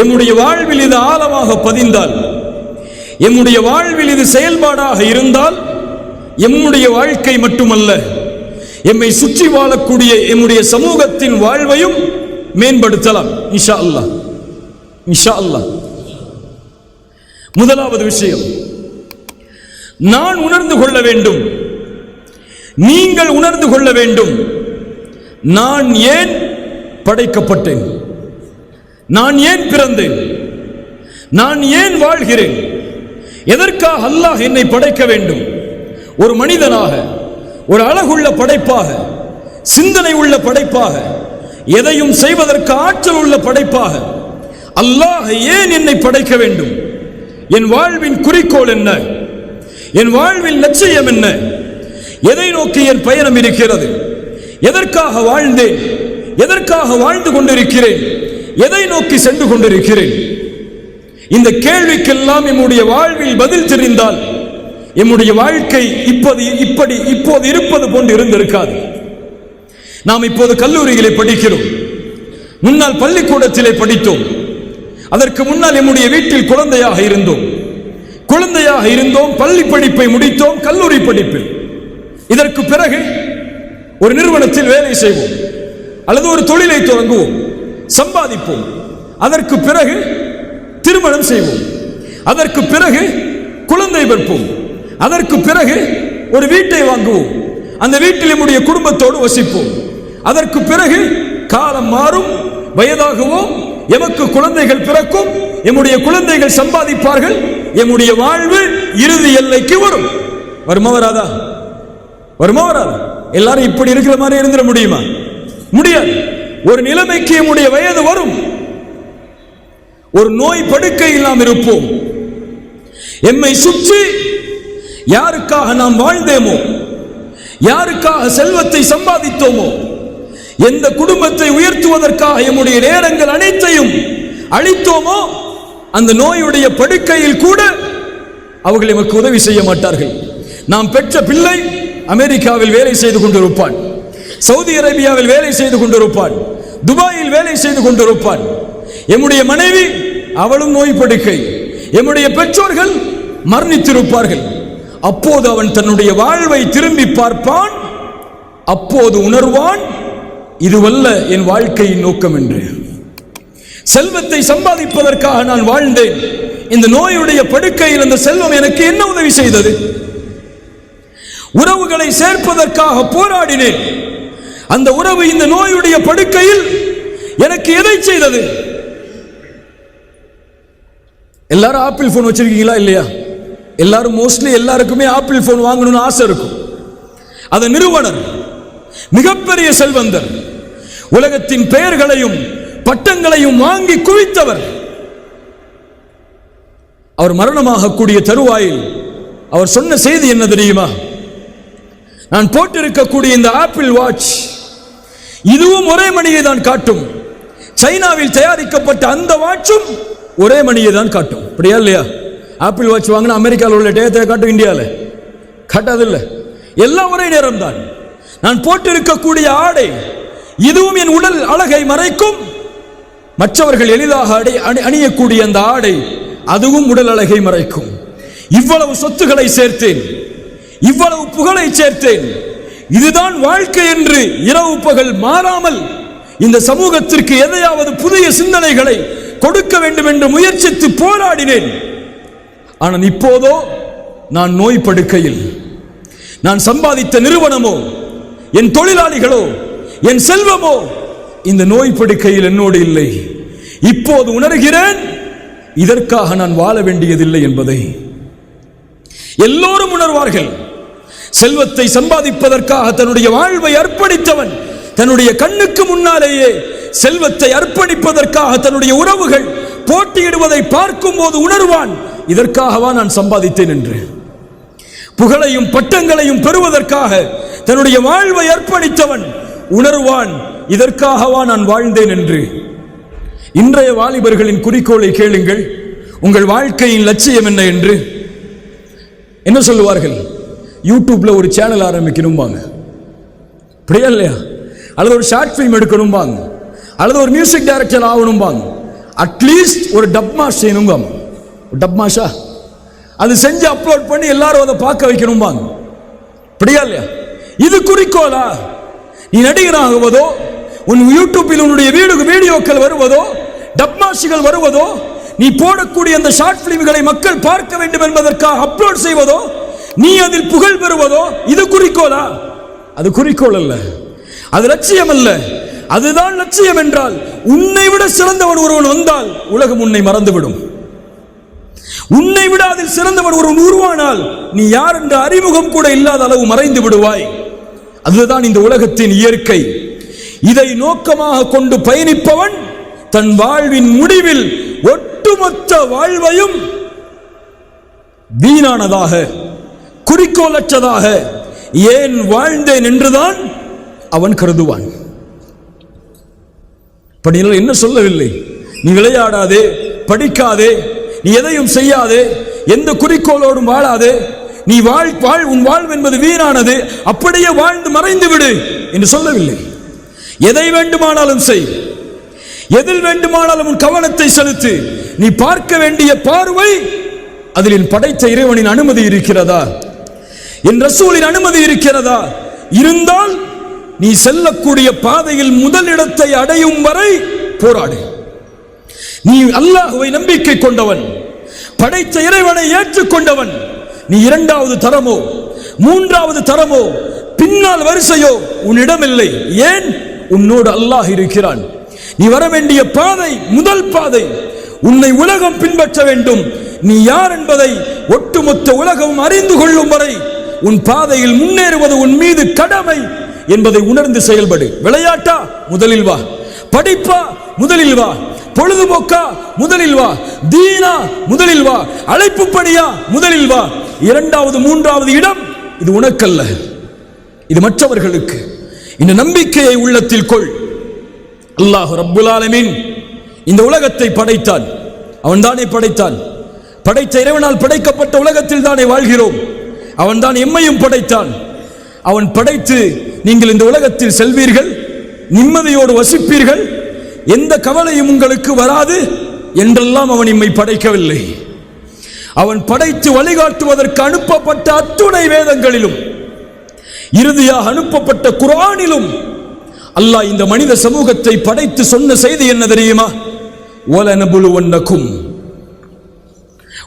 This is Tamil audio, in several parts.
எம்முடைய வாழ்வில் இது ஆழமாக பதிந்தால், எம்முடைய வாழ்வில் இது செயல்பாடாக இருந்தால், எம்முடைய வாழ்க்கை மட்டுமல்ல, எம்மை சுற்றி வாழக்கூடிய எம்முடைய சமூகத்தின் வாழ்வையும் மேம்படுத்தலாம் இன்ஷா அல்லாஹ். இன்ஷா அல்லாஹ். முதலாவது விஷயம், நான் உணர்ந்து கொள்ள வேண்டும், நீங்கள் உணர்ந்து கொள்ள வேண்டும், நான் ஏன் படைக்கப்பட்டேன், நான் ஏன் பிறந்தேன், நான் ஏன் வாழ்கிறேன், எதற்காக அல்லாஹ் என்னை படைக்க வேண்டும். ஒரு மனிதனாக, ஒரு அழகுள்ள படைப்பாக, சிந்தனை உள்ள படைப்பாக, எதையும் செய்வதற்கு ஆற்றல் உள்ள படைப்பாக அல்லாஹ் ஏன் என்னை படைக்க வேண்டும்? என் வாழ்வின் குறிக்கோள் என்ன? என் வாழ்வில் லட்சியம் என்ன? எதை நோக்கி என் பயணம் இருக்கிறது? எதற்காக வாழ்ந்தேன்? எதற்காக வாழ்ந்து கொண்டிருக்கிறேன்? எதை நோக்கி சென்று கொண்டிருக்கிறேன்? இந்த கேள்விக்கெல்லாம் நம்முடைய வாழ்வில் பதில் தெரிந்தால் நம்முடைய வாழ்க்கை இப்போது இருப்பது போன்று இருந்திருக்காது. நாம் இப்போது கல்லூரிகளை படிக்கிறோம், முன்னால் பள்ளிக்கூடத்திலே படித்தோம், அதற்கு முன்னால் நம்முடைய வீட்டில் குழந்தையாக இருந்தோம், பள்ளி படிப்பை முடித்தோம், கல்லூரி படிப்பில். இதற்கு பிறகு ஒரு நிறுவனத்தில் வேலை செய்வோம் அல்லது ஒரு தொழிலை தொடங்குவோம், சம்பாதிப்போம், அதற்கு பிறகு திருமணம் செய்வோம், அதற்கு பிறகு குழந்தை பெறுவோம், அதற்கு பிறகு ஒரு வீட்டை வாங்குவோம், அந்த வீட்டில் நம்முடைய குடும்பத்தோடு வசிப்போம், அதற்கு பிறகு காலம் மாறும், வயதாகுவோம், எமக்கு குழந்தைகள் பிறக்கும், எம்முடைய குழந்தைகள் சம்பாதிப்பார்கள், எம்முடைய வாழ்வு இறுதி எல்லைக்கு வரும். வருமா வராதா? வருமா வராதா? எல்லாரும் இப்படி இருக்கிற மாதிரி இருந்துட முடியுமா? முடியாது. ஒரு நிலைமைக்கு எம்முடைய வயது வரும், ஒரு நோய் படுக்கையில் நாம் இருப்போம். எம்மை சுற்றி யாருக்காக நாம் வாழ்ந்தேமோ, யாருக்காக செல்வத்தை சம்பாதித்தோமோ, எந்த குடும்பத்தை உயர்த்துவதற்காக நம்முடைய நேரங்கள் அனைத்தையும் அளித்தோமோ, அந்த நோயுடைய படுக்கையில் கூட அவர்கள் எமக்கு உதவி செய்ய மாட்டார்கள். நாம் பெற்ற பிள்ளை அமெரிக்காவில் வேலை செய்து கொண்டிருப்பான், சவுதி அரேபியாவில் வேலை செய்து கொண்டிருப்பான், துபாயில் வேலை செய்து கொண்டிருப்பான். எம்முடைய மனைவி அவளும் நோய் படுக்கை, எம்முடைய பெற்றோர்கள் மரணித்திருப்பார்கள். அப்போது அவன் தன்னுடைய வாழ்வை திரும்பி பார்ப்பான், அப்போது உணர்வான், இதுவல்ல என் வாழ்க்கையின் நோக்கம் என்று. செல்வத்தை சம்பாதிப்பதற்காக நான் வாழ்ந்தேன், இந்த நோயுடைய படுக்கையில் அந்த செல்வம் எனக்கு என்ன உதவி செய்தது? உறவுகளை சேர்ப்பதற்காக போராடினேன், அந்த உறவு இந்த நோயுடைய படுக்கையில் எனக்கு எதை செய்தது? எல்லாரும் ஆப்பிள் போன் வச்சிருக்கீங்களா இல்லையா? எல்லாரும் மோஸ்ட்லி எல்லாருக்குமே ஆப்பிள் போன் வாங்கணும்னு ஆசை இருக்கும். அந்த நிறுவனர் மிகப்பெரிய செல்வந்தர், உலகத்தின் பெயர்களையும் பட்டங்களையும் வாங்கி குவித்தவர். அவர் மரணமாகக்கூடிய தருவாயில் அவர் சொன்ன செய்தி என்ன தெரியுமா? நான் போட்டிருக்கக்கூடிய இந்த ஆப்பிள் வாட்ச் இதுவும் ஒரே மணியை தான் காட்டும், சைனாவில் தயாரிக்கப்பட்ட அந்த வாட்சும் ஒரே மணியை தான் காட்டும். அப்படியா இல்லையா? ஆப்பிள் வாட்ச் வாங்கினா அமெரிக்காவில் உள்ள டேத்தை காட்டும், இந்தியாவில் காட்டாதில்லை. எல்லாம் ஒரே நேரம் தான். நான் போட்டிருக்கக்கூடிய ஆடை இதுவும் என் உடல் அழகை மறைக்கும், மற்றவர்கள் எளிதாக அணியக்கூடிய அந்த ஆடை அதுவும் உடல் அழகை மறைக்கும். இவ்வளவு சொத்துக்களை சேர்த்தேன், இவ்வளவு புகழை சேர்த்தேன், இதுதான் வாழ்க்கை என்று இரவு பகல் மாறாமல் இந்த சமூகத்திற்கு எதையாவது புதிய சிந்தனைகளை கொடுக்க வேண்டும் என்று முயற்சித்து போராடினேன். ஆனால் இப்போதோ நான் நோய் படுக்கையில், நான் சம்பாதித்த நிறுவனமோ, என் தொழிலாளிகளோ, என் செல்வமோ இந்த நோய் படுக்கையில் என்னோடு இல்லை. இப்போது உணர்கிறேன், இதற்காக நான் வாழ வேண்டியதில்லை என்பதை. எல்லோரும் உணர்வார்கள். செல்வத்தை சம்பாதிப்பதற்காக தன்னுடைய வாழ்வை அர்ப்பணித்தவன் தன்னுடைய கண்ணுக்கு முன்னாலேயே செல்வத்தை அர்ப்பணிப்பதற்காக தன்னுடைய உறவுகள் போட்டியிடுவதை பார்க்கும் போது உணர்வான், இதற்காகவா நான் சம்பாதித்தேன் என்று. புகழையும் பட்டங்களையும் பெறுவதற்காக தன்னுடைய வாழ்வை அர்ப்பணித்தவன் உணர்வான், இதற்காகவா நான் வாழ்ந்தேன் என்று. இன்றைய வாலிபர்களின் குறிக்கோளை கேளுங்கள். உங்கள் வாழ்க்கையின் லட்சியம் என்ன என்று என்ன சொல்லுவார்கள்? யூடியூப்ல ஒரு சேனல் ஆரம்பிக்கணும்பாங்க, அப்படியா இல்லையா? அல்லது ஒரு ஷார்ட் ஃபிலிம் எடுக்கணும்பாங்க, அல்லது ஒரு மியூசிக் டைரக்டர் ஆகணும்பாங்க, அட்லீஸ்ட் ஒரு டப்மாஷ் செய்யணுங்க. டப்மாஷா அது செஞ்சு அப்லோட் பண்ணி எல்லாரும் அதை பார்க்க வைக்கணும்பாங்க. அப்படியா இல்லையா? இது குறிக்கோளா? நீ நடிகனாகுவதோ, உன் யூடியூப்பில் உன்னுடைய வீடியோக்கள் வருவதோ, டப்மாஷிகள் வருவதோ, நீ போடக்கூடிய அந்த ஷார்ட் பிலிம்களை மக்கள் பார்க்க வேண்டும் என்பதற்காக அப்லோட் செய்வதோ, நீ அதில் புகழ் பெறுவதோ, இது குறிக்கோளா? அது குறிக்கோள் அல்ல, அது லட்சியம் அல்ல. அதுதான் லட்சியம் என்றால் உன்னை விட சிறந்தவன் ஒருவன் வந்தால் உலகம் உன்னை மறந்துவிடும். உன்னை விட அதில் சிறந்தவன் ஒருவன் உருவானால் நீ யார் என்ற அறிமுகம் கூட இல்லாத அளவு மறைந்து விடுவாய். அதுதான் இந்த உலகத்தின் இயற்கை. இதை நோக்கமாக கொண்டு பயணிப்பவன் தன் வாழ்வின் முடிவில் ஒட்டுமொத்த வாழ்வையும் வீணானதாக, குறிக்கோளற்றதாக ஏன் வாழ்ந்தேன் என்றுதான் அவன் கருதுவான். என்ன சொல்லவில்லை, நீ விளையாடாதே, படிக்காதே, நீ எதையும் செய்யாதே, எந்த குறிக்கோளோடும் வாழாதே, நீ உன் வாழ்வு என்பது வீணானது, அப்படியே வாழ்ந்து மறைந்து விடு என்று சொல்லவில்லை. எதை வேண்டுமானாலும் செய், எதில் வேண்டுமானாலும் உன் கவனத்தை செலுத்து. நீ பார்க்க வேண்டிய பார்வை அதில் என் படைத்த இறைவனின் அனுமதி இருக்கிறதா, என் ரசூலின் அனுமதி இருக்கிறதா? இருந்தால் நீ செல்லக்கூடிய பாதையில் முதலிடத்தை அடையும் வரை போராடு. நீ அல்லாஹ்வை நம்பிக்கை கொண்டவன், படைத்த இறைவனை ஏற்றுக்கொண்டவன். நீ இரண்டாவது தரமோ மூன்றாவது தரமோ பின்னால் வரிசையோ உன்னிடம் இல்லை. ஏன்? உன்னோடு அல்லாஹ் இருக்கிறான். நீ வர வேண்டிய பாதை முதல் பாதை. உன்னை உலகம் பின்பற்ற வேண்டும். நீ யார் என்பதை ஒட்டுமொத்த உலகம் அறிந்து கொள்ளும் வரை உன் பாதையில் முன்னேறுவது உன் மீது கடமை என்பதை உணர்ந்து செயல்படு. விளையாட்டா? முதலில் வா. படிப்பா? முதலில் வா. பொழுதுபோக்கா? முதலில் வா. தீனா? முதலில் வா. அழைப்பு பணியா? முதலில் வா. இரண்டாவது மூன்றாவது இடம் இது உனக்கல்ல, இது மற்றவர்களுக்கு. இந்த நம்பிக்கையை உள்ளத்தில் கொள். அல்லாஹ் ரப்புல் ஆலமீன் இந்த உலகத்தை படைத்தான். அவன் தானே படைத்தான். படைத்த இறைவனால் படைக்கப்பட்ட உலகத்தில் தானே வாழ்கிறோம். அவன் தான் எம்மையும் படைத்தான். அவன் படைத்து நீங்கள் இந்த உலகத்தில் செல்வீர்கள், நிம்மதியோடு வசிப்பீர்கள், எந்த கவலையும் உங்களுக்கு வராது என்றெல்லாம் அவன் எம்மை படைக்கவில்லை. அவன் படைத்து வழிகாட்டுவதற்கு அனுப்பப்பட்ட அத்துணை வேதங்களிலும் இறுதியாக அனுப்பப்பட்ட குர்ஆனிலும் அல்லாஹ் இந்த மனித சமூகத்தை படைத்து சொன்ன செய்தி என்ன தெரியுமா? வலனபுலுவன்னக்கும்,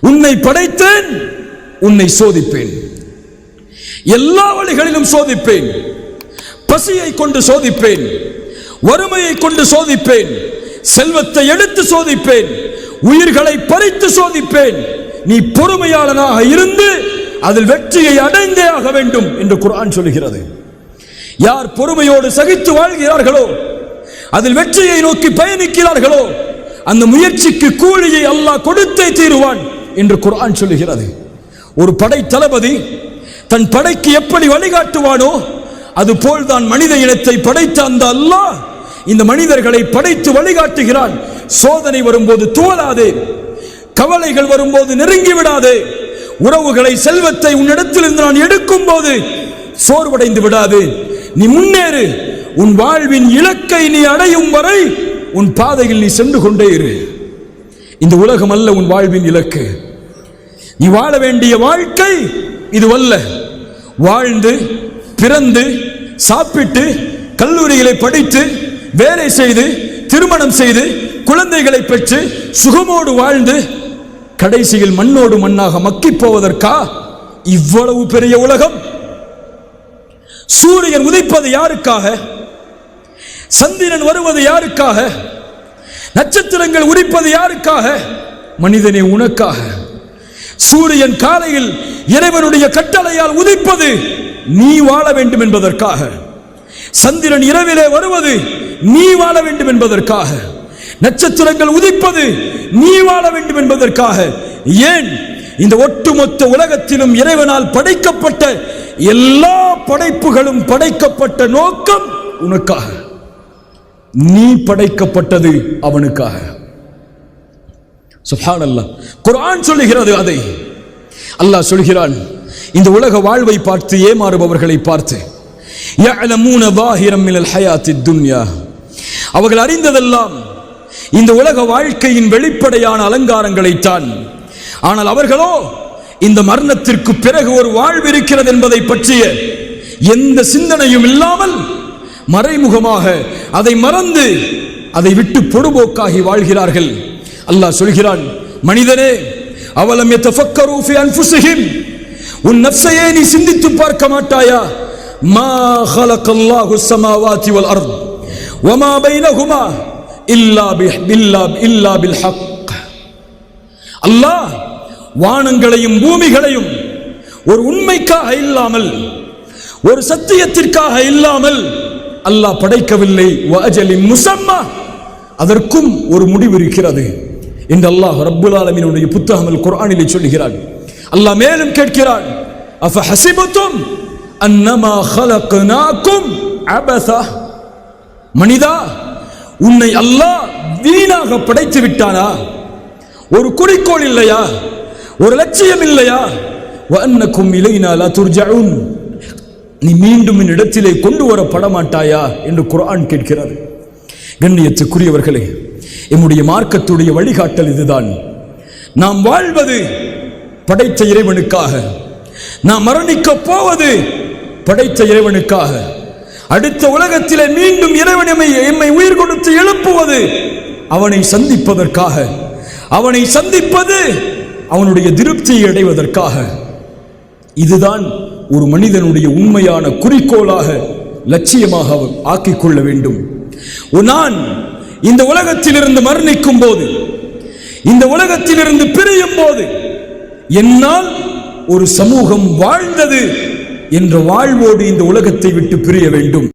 உன்னை படைத்தேன், உன்னை சோதிப்பேன், எல்லா வழிகளிலும் சோதிப்பேன். பசியை கொண்டு சோதிப்பேன், வறுமையை கொண்டு சோதிப்பேன், செல்வத்தை எடுத்து சோதிப்பேன், உயிர்களை பறித்து சோதிப்பேன். நீ பொறுமையாளனாக இருந்து அதில் வெற்றியை அடைந்தே ஆக வேண்டும் என்று குர்ஆன் சொல்கிறது. யார் பொறுமையோடு சகித்து வாழ்கிறார்களோ, அதில் வெற்றியை நோக்கி பயணிக்கிறார்களோ, அந்த முயற்சிக்கு கூலியை அல்லாஹ் கொடுத்தே தீருவான் என்று குர்ஆன் சொல்கிறது. ஒரு படை தளபதி தன் படைக்கு எப்படி வழிகாட்டுவானோ அதுபோல் தான் மனித இனத்தை படைத்த அந்த அல்லாஹ் இந்த மனிதர்களை படைத்து வழிகாட்டுகிறான். சோதனை வரும்போது தோலாதே, கவலைகள் வரும்போது நெருங்கி விடாதே, உறவுகளை செல்வத்தை உன்னிடத்திலிருந்து நான் எடுக்கும் போது சோர்வடைந்து விடாது. நீ முன்னேறு. உன் வாழ்வின் இலக்கை நீ அடையும் வரை உன் பாதையில் நீ சென்று கொண்டே இரு. இந்த உலகம் அல்ல உன் வாழ்வின் இலக்கு. நீ வாழ வேண்டிய வாழ்க்கை இதுவல்ல. வாழ்ந்து பிறந்து சாப்பிட்டு கல்லூரிகளை படித்து வேலை செய்து திருமணம் செய்து குழந்தைகளை பெற்று சுகமோடு வாழ்ந்து கடைசியில் மண்ணோடு மண்ணாக மக்கி போவதற்கா இவ்வளவு பெரிய உலகம்? சூரியன் உதிப்பது யாருக்காக? சந்திரன் வருவது யாருக்காக? நட்சத்திரங்கள் உதிப்பது யாருக்காக? மனிதனே உனக்காக. சூரியன் காலையில் இறைவனுடைய கட்டளையால் உதிப்பது நீ வாழ வேண்டும் என்பதற்காக. சந்திரன் இரவிலே வருவது நீ வாழ வேண்டும் என்பதற்காக. நட்சத்திரங்கள் உதிப்பது நீ வாழ வேண்டும் என்பதற்காக. ஏன்? இந்த ஒட்டுமொத்த உலகத்திலும் இறைவனால் படைக்கப்பட்ட எல்லா படைப்புகளும் படைக்கப்பட்ட நோக்கம் உனக்காக. நீ படைக்கப்பட்டது அவனுக்காக. சுப்ஹானல்லாஹ். குர்ஆன் சொல்லுகிறது அதை. அல்லாஹ் சொல்கிறான், இந்த உலக வாழ்வை பார்த்து ஏமாறுபவர்களை பார்த்து, யஅலமூன ظاهرا من الحياة الدنيا, அவர்கள் அறிந்ததெல்லாம் இந்த உலக வாழ்க்கையின் வெளிப்படையான அலங்காரங்களைத்தான். ஆனால் அவர்களோ இந்த மரணத்திற்கு பிறகு ஒரு வாழ்வு இருக்கிறது என்பதை பற்றிய எந்த சிந்தனையும் இல்லாமல் மறைமுகமாக அதை மறந்து அதை விட்டு பொடுபோக்காகி வாழ்கிறார்கள். அல்லாஹ் சொல்கிறான், மனிதனே, அவலம் யதஃபக்கரு ஃபி அன்ஃபுஸிஹிம், உன் நஃப்ஸையே நீ சிந்தித்து பார்க்க மாட்டாயா? மா ஹலகல்லாஹு ஸமாவாதி வல் அர்த் வமா பைனஹுமா இல்லா பில் ஹக். அல்லாஹ் வானங்களையும் பூமிகளையும் ஒரு உண்மைக்காக இல்லாமல், ஒரு சத்தியத்திற்காக இல்லாமல் அல்லாஹ் படைக்கவில்லை. வஅஜலின் முஸம்மா, அதற்கும் ஒரு முடிவு இருக்கிறது என்று அல்லாஹ் ரப்புல் ஆலமீனுடைய புத்தகம் அல் குர்ஆனிலே சொல்கிறான். அல்லாஹ் மேலும் கேட்கிறான், அஃபஹஸிபதும் அன்னமா خلقناكم அபஸா, மனிதா, உன்னை அல்லாஹ் வீணாக படைத்து விட்டானா? ஒரு குறிக்கோள் இல்லையா? ஒரு லட்சியம் இல்லையா? வஅன்னகும் இலைனா லா துர்ஜஊன், நீ மீண்டும் இந்த இடத்திலே கொண்டு வரப்பட மாட்டாயா என்று குர்ஆன் கேட்கிறது. கண்ணியத்துக்குரியவர்களே, நம்முடைய மார்க்கத்துடைய வழிகாட்டல் இதுதான். நாம் வாழ்வது படைத்த இறைவனுக்காக, நாம் மரணிக்க போவது படைத்த இறைவனுக்காக, அடுத்த உலகத்திலே மீண்டும் இறைவன் எம்மை உயிர் கொடுத்து எழுப்புவது அவனை சந்திப்பதற்காக, அவனை சந்திப்பது அவனுடைய திருப்தியை அடைவதற்காக. இதுதான் ஒரு மனிதனுடைய உண்மையான குறிக்கோளாக, லட்சியமாக ஆக்கிக் கொள்ள வேண்டும். நான் இந்த உலகத்திலிருந்து மரணிக்கும் போது, இந்த உலகத்திலிருந்து பிரியும் போது, என்னால் ஒரு சமூகம் வாழ்ந்தது என்ற வாழ்வோடு இந்த உலகத்தை விட்டு பிரிய வேண்டும்.